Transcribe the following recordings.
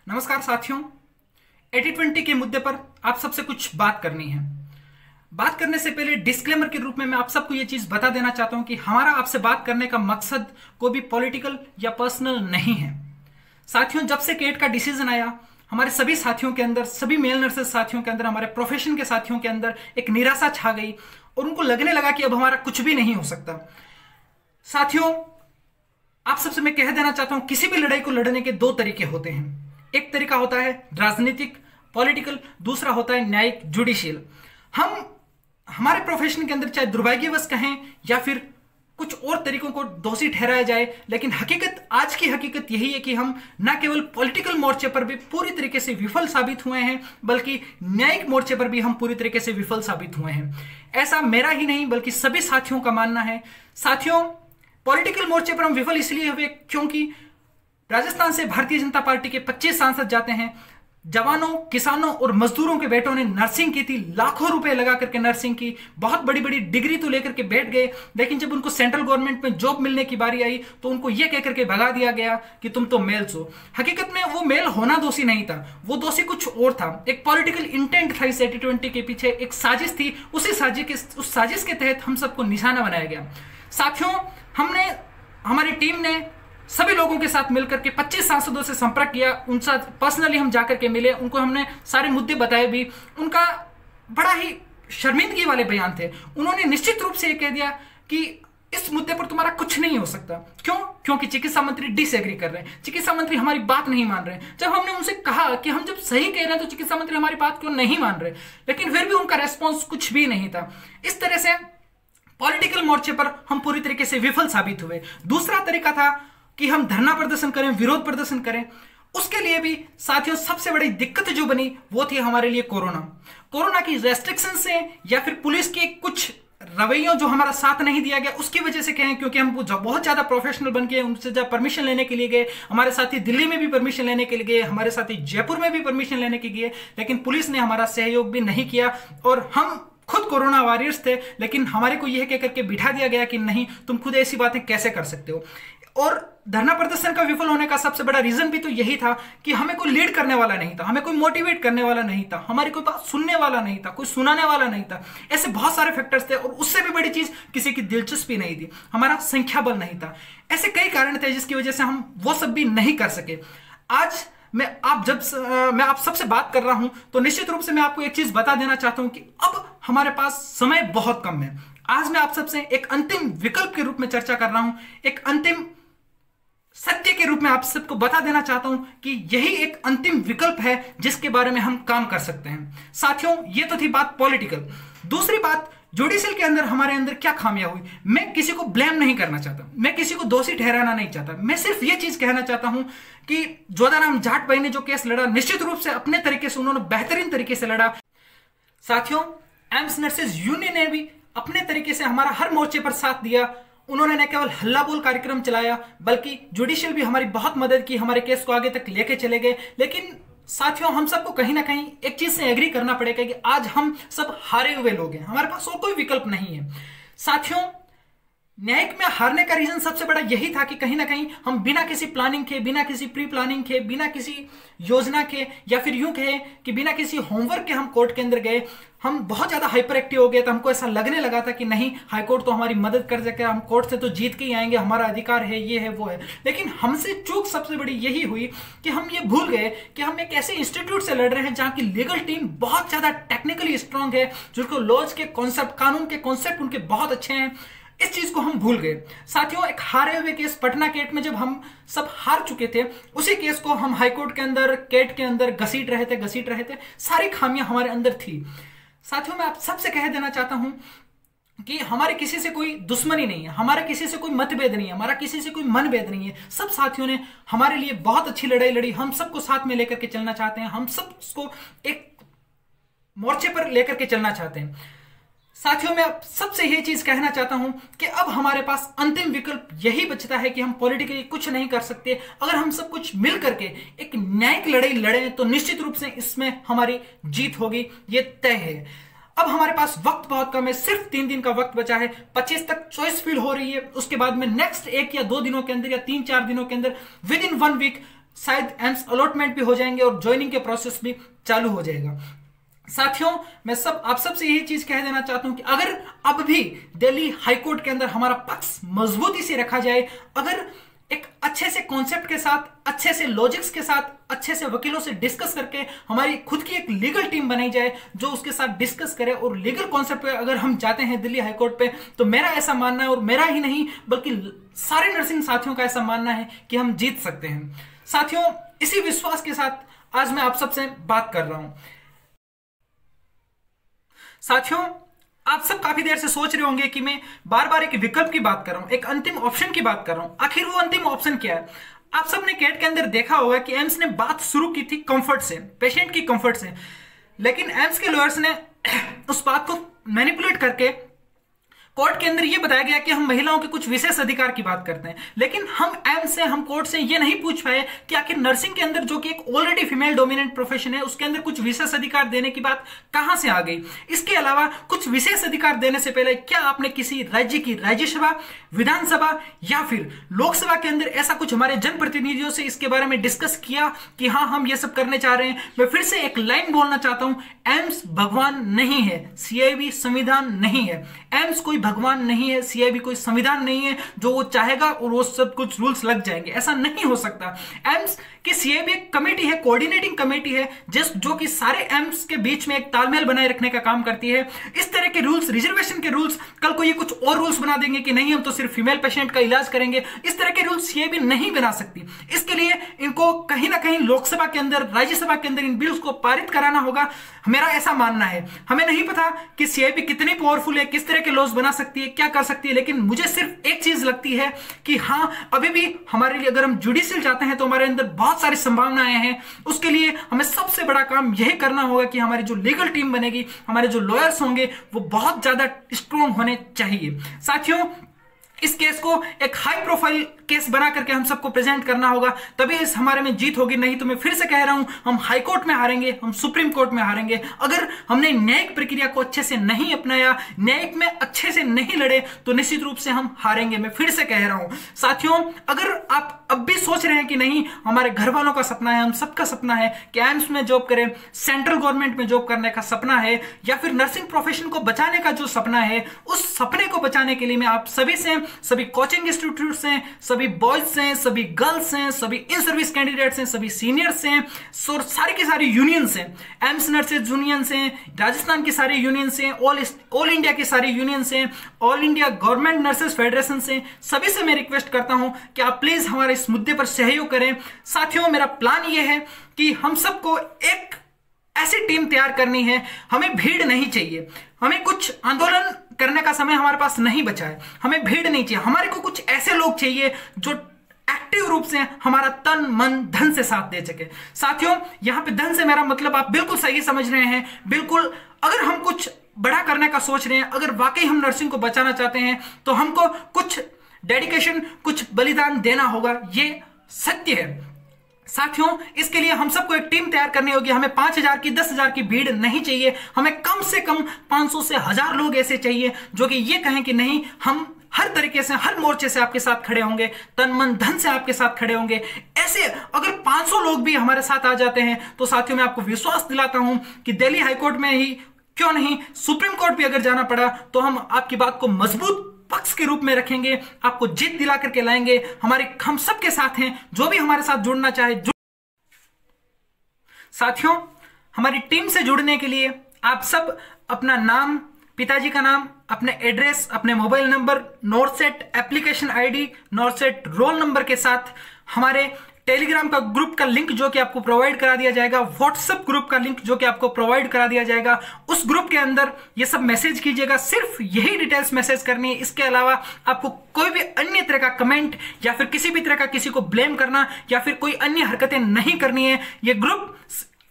नमस्कार साथियों, 80-20 के मुद्दे पर आप सबसे कुछ बात करनी है। बात करने से पहले डिस्क्लेमर के रूप में मैं आप सबको यह चीज बता देना चाहता हूं कि हमारा आपसे बात करने का मकसद कोई भी पॉलिटिकल या पर्सनल नहीं है। साथियों, जब से केट का डिसीजन आया, हमारे सभी साथियों के अंदर, सभी मेल नर्सेज साथियों के अंदर, हमारे प्रोफेशन के साथियों के अंदर एक निराशा छा गई और उनको लगने लगा कि अब हमारा कुछ भी नहीं हो सकता। साथियों, आप सबसे मैं कह देना चाहता हूं, किसी भी लड़ाई को लड़ने के दो तरीके होते हैं। एक तरीका होता है राजनीतिक, पॉलिटिकल, दूसरा होता है न्यायिक, जुडिशियल। हम हमारे प्रोफेशन के अंदर चाहे दुर्भाग्यवश कहें या फिर कुछ और तरीकों को दोषी ठहराया जाए, लेकिन हकीकत, आज की हकीकत यही है कि हम न केवल पॉलिटिकल मोर्चे पर भी पूरी तरीके से विफल साबित हुए हैं, बल्कि न्यायिक मोर्चे पर भी हम पूरी तरीके से विफल साबित हुए हैं। ऐसा मेरा ही नहीं बल्कि सभी साथियों का मानना है। साथियों, पॉलिटिकल मोर्चे पर हम विफल इसलिए हुए क्योंकि राजस्थान से भारतीय जनता पार्टी के 25 सांसद जाते हैं। जवानों, किसानों और मजदूरों के बेटों ने नर्सिंग की थी, लाखों रुपए लगा करके नर्सिंग की, बहुत बड़ी बड़ी डिग्री तो लेकर के बैठ गए, लेकिन जब उनको सेंट्रल गवर्नमेंट में जॉब मिलने की बारी आई तो उनको यह कहकर के भगा दिया गया कि तुम तो मेल्स हो। हकीकत में वो मेल होना दोषी नहीं था, वो दोषी कुछ और था। एक पॉलिटिकल इंटेंट था इस 80-20 के पीछे, एक साजिश थी। उस साजिश के तहत हम सबको निशाना बनाया गया। साथियों, हमारी टीम ने सभी लोगों के साथ मिलकर के 25 सांसदों से संपर्क किया, उनसे पर्सनली हम जाकर के मिले, उनको हमने सारे मुद्दे बताए भी। उनका बड़ा ही शर्मिंदगी वाले बयान थे। उन्होंने निश्चित रूप से यह कह दिया कि इस मुद्दे पर तुम्हारा कुछ नहीं हो सकता। क्यों? क्योंकि चिकित्सा मंत्री डिसएग्री कर रहे हैं, चिकित्सा मंत्री हमारी बात नहीं मान रहे। जब हमने उनसे कहा कि हम जब सही कह रहे हैं तो चिकित्सा मंत्री हमारी बात क्यों नहीं मान रहे, लेकिन फिर भी उनका रेस्पॉन्स कुछ भी नहीं था। इस तरह से पॉलिटिकल मोर्चे पर हम पूरी तरीके से विफल साबित हुए। दूसरा तरीका था कि हम धरना प्रदर्शन करें, विरोध प्रदर्शन करें। उसके लिए भी साथियों सबसे बड़ी दिक्कत जो बनी वो थी हमारे लिए कोरोना की रेस्ट्रिक्शन से, या फिर पुलिस के कुछ रवैयों जो हमारा साथ नहीं दिया गया उसकी वजह से कहें, क्योंकि हम बहुत ज्यादा प्रोफेशनल बन गए। उनसे जब परमिशन लेने के लिए गए, हमारे साथी दिल्ली में भी परमिशन लेने के लिए गए, हमारे साथी जयपुर में भी परमिशन लेने के लिए, लेकिन पुलिस ने हमारा सहयोग भी नहीं किया। और हम खुद कोरोना वॉरियर्स थे, लेकिन हमारे को यह कहकर के बिठा दिया गया कि नहीं, तुम खुद ऐसी बातें कैसे कर सकते हो। और धरना प्रदर्शन का विफल होने का सबसे बड़ा रीजन भी तो यही था कि हमें कोई लीड करने वाला नहीं था, हमें कोई मोटिवेट करने वाला नहीं था, हमारी कोई बात सुनने वाला नहीं था, कोई सुनाने वाला नहीं था। ऐसे बहुत सारे फैक्टर्स थे। और उससे भी बड़ी चीज, किसी की दिलचस्पी नहीं थी, हमारा संख्या बल नहीं था। ऐसे कई कारण थे जिसकी वजह से हम वो सब भी नहीं कर सके। आज मैं आप सबसे बात कर रहा हूं तो निश्चित रूप से मैं आपको एक चीज बता देना चाहता हूं कि अब हमारे पास समय बहुत कम है। आज मैं आप सबसे एक अंतिम विकल्प के रूप में चर्चा कर रहा हूं, एक अंतिम सत्य के रूप में आप सबको बता देना चाहता हूं कि यही एक अंतिम विकल्प है जिसके बारे में हम काम कर सकते हैं। साथियों, ये तो थी बात पॉलिटिकल। दूसरी बात, जुडिशियल के अंदर हमारे अंदर क्या खामियां हुई। मैं किसी को ब्लेम नहीं करना चाहता, मैं किसी को दोषी ठहराना नहीं चाहता। मैं सिर्फ ये चीज कहना चाहता हूं कि जोधाराम जाट भाई ने जो केस लड़ा, निश्चित रूप से अपने तरीके से उन्होंने बेहतरीन तरीके से लड़ा। साथियों, एम्स नर्सेज यूनियन ने भी अपने तरीके से हमारा हर मोर्चे पर साथ दिया। उन्होंने न केवल हल्ला बोल कार्यक्रम चलाया, बल्कि जुडिशियल भी हमारी बहुत मदद की, हमारे केस को आगे तक लेके चले गए। लेकिन साथियों, हम सबको कहीं ना कहीं एक चीज से एग्री करना पड़ेगा कि आज हम सब हारे हुए लोग हैं, हमारे पास और कोई विकल्प नहीं है। साथियों, न्यायिक में हारने का रीजन सबसे बड़ा यही था कि कहीं ना कहीं हम बिना किसी प्लानिंग के, बिना किसी प्री प्लानिंग के, बिना किसी योजना के, या फिर यूं कहे कि बिना किसी होमवर्क के हम कोर्ट के अंदर गए। हम बहुत ज्यादा हाइपर एक्टिव हो गए थे। हमको ऐसा लगने लगा था कि नहीं, हाईकोर्ट तो हमारी मदद कर सकेगा, हम कोर्ट से तो जीत के ही आएंगे, हमारा अधिकार है, ये है, वो है। लेकिन हमसे चूक सबसे बड़ी यही हुई कि हम ये भूल गए कि हम एक ऐसे इंस्टीट्यूट से लड़ रहे हैं जहां की लीगल टीम बहुत ज्यादा टेक्निकली स्ट्रांग है, जिनको लॉज के कॉन्सेप्ट, कानून के कॉन्सेप्ट उनके बहुत अच्छे हैं। इस चीज को हम भूल गए। साथियों, एक हारे हुए केस पटना केट में जब हम सब हार चुके थे, उसी केस को हम हाईकोर्ट के अंदर, केट के अंदर घसीट रहे थे। सारी खामियां हमारे अंदर थी। साथियों, मैं आप सबसे कह देना चाहता हूं कि हमारे किसी से कोई दुश्मनी नहीं है, हमारे किसी से कोई मतभेद नहीं है, हमारा किसी से कोई मनभेद नहीं है। सब साथियों ने हमारे लिए बहुत अच्छी लड़ाई लड़ी। हम सबको साथ में लेकर के चलना चाहते हैं, हम सबको एक मोर्चे पर लेकर के चलना चाहते हैं। साथियों, मैं सबसे यही चीज कहना चाहता हूं कि अब हमारे पास अंतिम विकल्प यही बचता है कि हम पॉलिटिकली कुछ नहीं कर सकते। अगर हम सब कुछ मिल करके एक न्यायिक लड़ाई लड़ें तो निश्चित रूप से इसमें हमारी जीत होगी, ये तय है। अब हमारे पास वक्त बहुत कम है, सिर्फ 3 दिन का वक्त बचा है। 25 तक चॉइस फील्ड हो रही है, उसके बाद में नेक्स्ट 1 या 2 दिनों के अंदर या 3-4 दिनों के अंदर, विद इन 1 वीक शायद एम्स अलॉटमेंट भी हो जाएंगे और ज्वाइनिंग के प्रोसेस भी चालू हो जाएगा। साथियों, मैं आप सबसे यही चीज कह देना चाहता हूं कि अगर अब भी दिल्ली हाईकोर्ट के अंदर हमारा पक्ष मजबूती से रखा जाए, अगर एक अच्छे से कॉन्सेप्ट के साथ, अच्छे से लॉजिक्स के साथ, अच्छे से वकीलों से डिस्कस करके हमारी खुद की एक लीगल टीम बनाई जाए जो उसके साथ डिस्कस करे और लीगल कॉन्सेप्ट पे अगर हम जाते हैं दिल्ली हाईकोर्ट पे, तो मेरा ऐसा मानना है, और मेरा ही नहीं बल्कि सारे नर्सिंग साथियों का ऐसा मानना है कि हम जीत सकते हैं। साथियों, इसी विश्वास के साथ आज मैं आप सबसे बात कर रहा हूं। साथियों, आप सब काफी देर से सोच रहे होंगे कि मैं बार बार एक विकल्प की बात कर रहा हूं, एक अंतिम ऑप्शन की बात कर रहा हूं। आखिर वो अंतिम ऑप्शन क्या है? आप सबने कैट के अंदर देखा होगा कि एम्स ने बात शुरू की थी कंफर्ट से, पेशेंट की कंफर्ट से, लेकिन एम्स के लॉयर्स ने उस बात को मैनिपुलेट करके कोर्ट के अंदर यह बताया गया कि हम महिलाओं के कुछ विशेष अधिकार की बात करते हैं, लेकिन हम एम्स से, हम कोर्ट से यह नहीं पूछ पाए कि आखिर नर्सिंग के अंदर, जो कि एक ऑलरेडी फीमेल डोमिनेंट प्रोफेशन है, उसके अंदर कुछ विशेष अधिकार देने की बात कहां से आ गई। इसके अलावा कुछ विशेष अधिकार देने से पहले क्या आपने किसी राज्य की राज्यसभा, विधानसभा या फिर लोकसभा के अंदर ऐसा कुछ हमारे जनप्रतिनिधियों से इसके बारे में डिस्कस किया कि हाँ, हम ये सब करने चाह रहे हैं? मैं फिर से एक लाइन बोलना चाहता हूं, एम्स भगवान नहीं है, सीआईबी संविधान नहीं है। एम्स कोई भगवान नहीं है, सीआईबी कोई संविधान नहीं है जो वो चाहेगा और वो सब कुछ रूल्स लग जाएंगे, ऐसा नहीं हो सकता। एम्स की सीआईबी एक कमेटी है, कोऑर्डिनेटिंग कमेटी है, जो कि सारे एम्स के बीच में एक तालमेल बनाए रखने का काम करती है। इस तरह के रूल्स, रिजर्वेशन के रूल्स, कल को ये कुछ और रूल्स बना देंगे कि नहीं, हम तो सिर्फ फीमेल पेशेंट का इलाज करेंगे, इस तरह के रूल्स सीआईबी नहीं बना सकती। इसके लिए इनको कहीं ना कहीं लोकसभा के अंदर, राज्यसभा के अंदर इन बिल्स को पारित कराना होगा, मेरा ऐसा मानना है। हमें नहीं पता कि सीआईबी कितनी पावरफुल है, किस तरह के लॉज बना सकती है, क्या कर सकती है, लेकिन मुझे सिर्फ एक चीज लगती है कि हाँ, अभी भी हमारे लिए, अगर हम जुडिशियल जाते हैं तो हमारे अंदर बहुत सारी संभावनाएं हैं। उसके लिए हमें सबसे बड़ा काम यही करना होगा कि हमारी जो लीगल टीम बनेगी, हमारे जो लॉयर्स होंगे, वो बहुत ज्यादा स्ट्रॉन्ग होने चाहिए। साथियों, इस केस को एक हाई प्रोफाइल केस बना करके हम सबको प्रेजेंट करना होगा, तभी इस हमारे में जीत होगी। नहीं तो मैं फिर से कह रहा हूं, हम हाई कोर्ट में हारेंगे, हम सुप्रीम कोर्ट में हारेंगे। अगर हमने न्यायिक प्रक्रिया को अच्छे से नहीं अपनाया, न्यायिक में अच्छे से नहीं लड़े, तो निश्चित रूप से हम हारेंगे। मैं फिर से कह रहा हूं साथियों, अगर आप अब भी सोच रहे हैं कि नहीं, हमारे घर वालों का सपना है, हम सबका सपना है कि एम्स में जॉब करें, सेंट्रल गवर्नमेंट में जॉब करने का सपना है, या फिर नर्सिंग प्रोफेशन को बचाने का जो सपना है, उस सपने को बचाने के लिए मैं आप सभी से, सभी कोचिंग इंस्टीट्यूट्स हैं, सभी बॉयज हैं, सभी गर्ल्स हैं, सभी इन सर्विस कैंडिडेट्स हैं, सभी सीनियर्स हैं, सारी की सारी यूनियंस हैं, एम्स नर्सेज यूनियंस हैं, राजस्थान की सारी यूनियंस हैं, ऑल इंडिया की सारी यूनियंस हैं, all India government nurses federation हैं, सभी से मैं रिक्वेस्ट करता हूं कि आप प्लीज हमारे इस मुद्दे पर सहयोग करें। साथियों, मेरा प्लान यह है कि हम सबको एक ऐसी टीम तैयार करनी है, हमें भीड़ नहीं चाहिए, हमें कुछ आंदोलन करने का समय हमारे पास नहीं बचा है, हमें भीड़ नहीं चाहिए, हमारे को कुछ ऐसे लोग चाहिए जो एक्टिव रूप से हमारा तन मन धन से साथ दे सके। साथियों, यहां पे धन से मेरा मतलब आप बिल्कुल सही समझ रहे हैं, बिल्कुल। अगर हम कुछ बड़ा करने का सोच रहे हैं, अगर वाकई हम नर्सिंग को बचाना चाहते हैं, तो हमको कुछ डेडिकेशन, कुछ बलिदान देना होगा, ये सत्य है। साथियों, इसके लिए हम सबको एक टीम तैयार करनी होगी। हमें 5,000 की, 10,000 की भीड़ नहीं चाहिए, हमें कम से कम 500 से 1,000 लोग ऐसे चाहिए जो कि ये कहें कि नहीं, हम हर तरीके से, हर मोर्चे से आपके साथ खड़े होंगे, तन मन धन से आपके साथ खड़े होंगे। ऐसे अगर 500 लोग भी हमारे साथ आ जाते हैं, तो साथियों मैं आपको विश्वास दिलाता हूं कि दिल्ली हाईकोर्ट में ही क्यों नहीं, सुप्रीम कोर्ट भी अगर जाना पड़ा, तो हम आपकी बात को मजबूत पक्ष के रूप में रखेंगे, आपको जीत दिला करके लाएंगे। हम सबके साथ हैं, जो भी हमारे साथ जुड़ना चाहे। साथियों, हमारी टीम से जुड़ने के लिए आप सब अपना नाम, पिताजी का नाम, अपने एड्रेस, अपने mobile number, नॉर्सेट application ID, नॉर्सेट roll number के साथ हमारे टेलीग्राम का ग्रुप का लिंक जो कि आपको प्रोवाइड करा दिया जाएगा, व्हाट्सएप ग्रुप का लिंक जो कि आपको प्रोवाइड करा दिया जाएगा, उस ग्रुप के अंदर ये सब मैसेज कीजिएगा। सिर्फ यही डिटेल्स मैसेज करनी है, इसके अलावा आपको कोई भी अन्य तरह का कमेंट या फिर किसी भी तरह का किसी को ब्लेम करना या फिर कोई अन्य हरकतें नहीं करनी है। ये ग्रुप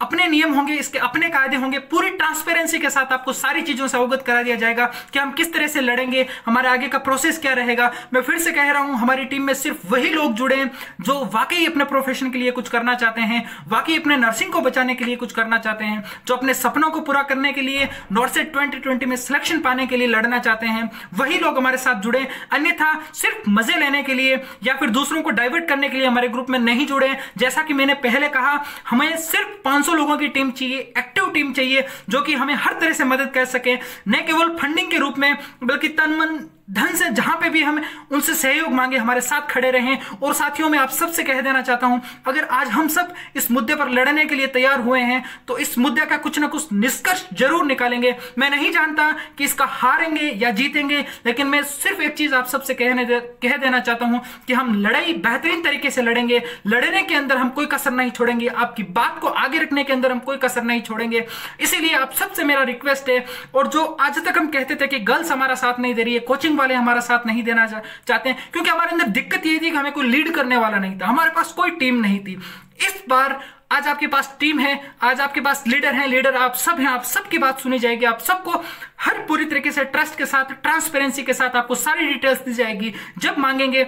अपने नियम होंगे, इसके अपने कायदे होंगे, पूरी ट्रांसपेरेंसी के साथ आपको सारी चीजों से अवगत करा दिया जाएगा कि हम किस तरह से लड़ेंगे, हमारे आगे का प्रोसेस क्या रहेगा। मैं फिर से कह रहा हूं, हमारी टीम में सिर्फ वही लोग जुड़े हैं जो वाकई अपने प्रोफेशन के लिए कुछ करना चाहते हैं, वाकई अपने नर्सिंग को बचाने के लिए कुछ करना चाहते हैं, जो अपने सपनों को पूरा करने के लिए नॉर्सेट 2020 में सिलेक्शन पाने के लिए लड़ना चाहते हैं, वही लोग हमारे साथ जुड़े। अन्यथा सिर्फ मजे लेने के लिए या फिर दूसरों को डाइवर्ट करने के लिए हमारे ग्रुप में नहीं जुड़े। जैसा कि मैंने पहले कहा, हमें सिर्फ 500 लोगों की टीम चाहिए, एक्टिव टीम चाहिए, जो कि हमें हर तरह से मदद कर सके, न केवल फंडिंग के रूप में बल्कि तन मन धन से जहां पे भी हम उनसे सहयोग मांगे हमारे साथ खड़े रहें। और साथियों, मैं आप सबसे कह देना चाहता हूं, अगर आज हम सब इस मुद्दे पर लड़ने के लिए तैयार हुए हैं तो इस मुद्दे का कुछ ना कुछ निष्कर्ष जरूर निकालेंगे। मैं नहीं जानता कि इसका हारेंगे या जीतेंगे, लेकिन मैं सिर्फ एक चीज आप सबसे कह देना चाहता हूं कि हम लड़ाई बेहतरीन तरीके से लड़ेंगे। लड़ने के अंदर हम कोई कसर नहीं छोड़ेंगे, आपकी बात को आगे रखने के अंदर हम कोई कसर नहीं छोड़ेंगे। इसीलिए आप सबसे मेरा रिक्वेस्ट है, और जो आज तक हम कहते थे कि गर्ल्स हमारा साथ नहीं दे रही है, कोचिंग वाले हमारा साथ नहीं देना चाहते हैं, क्योंकि हमारे अंदर दिक्कत ये थी कि हमें कोई लीड करने वाला नहीं था, हमारे पास कोई टीम नहीं थी। इस बार आज आपके पास टीम है, आज आपके पास लीडर हैं, लीडर आप सब हैं, आप सबकी बात सुनी जाएगी, आप सबको हर पूरी तरीके से ट्रस्ट के साथ, ट्रांसपेरेंसी के साथ आपको सारी डिटेल्स दी जाएगी। जब मांगेंगे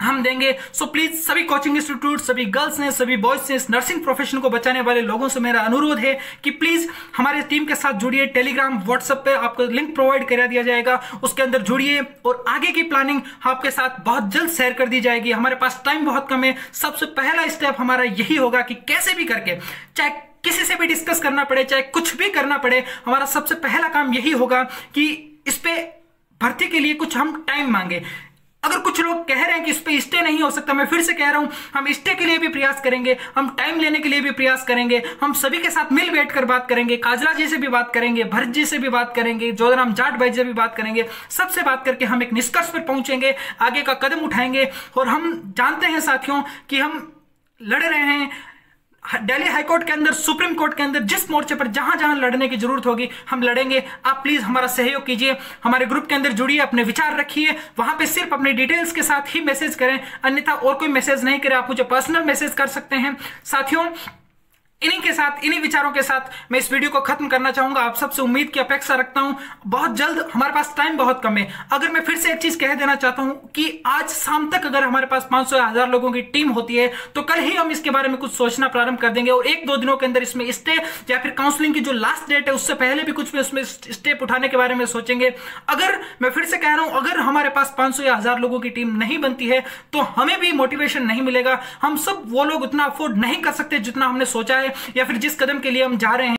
हम देंगे। सो प्लीज सभी कोचिंग इंस्टीट्यूट, सभी गर्ल्स ने, सभी बॉयज ने, इस नर्सिंग प्रोफेशन को बचाने वाले लोगों से मेरा अनुरोध है कि प्लीज हमारे टीम के साथ जुड़िए। टेलीग्राम, व्हाट्सएप पे आपको लिंक प्रोवाइड करा दिया जाएगा, उसके अंदर जुड़िए और आगे की प्लानिंग आपके साथ बहुत जल्द शेयर कर दी जाएगी। हमारे पास टाइम बहुत कम है। सबसे पहला स्टेप हमारा यही होगा कि कैसे भी करके, चाहे किसी से भी डिस्कस करना पड़े, चाहे कुछ भी करना पड़े, हमारा सबसे पहला काम यही होगा कि इस पे भर्ती के लिए कुछ हम टाइम मांगे। अगर कुछ लोग कह रहे हैं कि इस पे स्टे नहीं हो सकता, मैं फिर से कह रहा हूं, हम स्टे के लिए भी प्रयास करेंगे, हम टाइम लेने के लिए भी प्रयास करेंगे, हम सभी के साथ मिल बैठ कर बात करेंगे, काजला जी से भी बात करेंगे, भरत जी से भी बात करेंगे, जोधराम जाट भाई से भी बात करेंगे। सबसे बात करके हम एक निष्कर्ष पर पहुंचेंगे, आगे का कदम उठाएंगे। और हम जानते हैं साथियों कि हम लड़ रहे हैं दिल्ली हाईकोर्ट के अंदर, सुप्रीम कोर्ट के अंदर, जिस मोर्चे पर जहां जहां लड़ने की जरूरत होगी हम लड़ेंगे। आप प्लीज हमारा सहयोग कीजिए, हमारे ग्रुप के अंदर जुड़िए, अपने विचार रखिए, वहां पे सिर्फ अपनी डिटेल्स के साथ ही मैसेज करें, अन्यथा और कोई मैसेज नहीं करें। आप मुझे पर्सनल मैसेज कर सकते हैं। साथियों, इन्हीं के साथ, इन्हीं विचारों के साथ मैं इस वीडियो को खत्म करना चाहूंगा। आप सबसे उम्मीद की अपेक्षा रखता हूं, बहुत जल्द, हमारे पास टाइम बहुत कम है। अगर मैं फिर से एक चीज कह देना चाहता हूं कि आज शाम तक अगर हमारे पास 500 या 1000 लोगों की टीम होती है तो कल ही हम इसके बारे में कुछ सोचना प्रारंभ कर देंगे और 1-2 दिनों के अंदर इसमें स्टे या फिर काउंसलिंग की जो लास्ट डेट है उससे पहले भी कुछ उसमें स्टेप उठाने के बारे में सोचेंगे। अगर मैं फिर से कह रहा हूं, अगर हमारे पास 500 या 1000 लोगों की टीम नहीं बनती है तो हमें भी मोटिवेशन नहीं मिलेगा। हम सब वो लोग उतना अफोर्ड नहीं कर सकते जितना हमने सोचा है या फिर जिस कदम के लिए हम जा रहे हैं।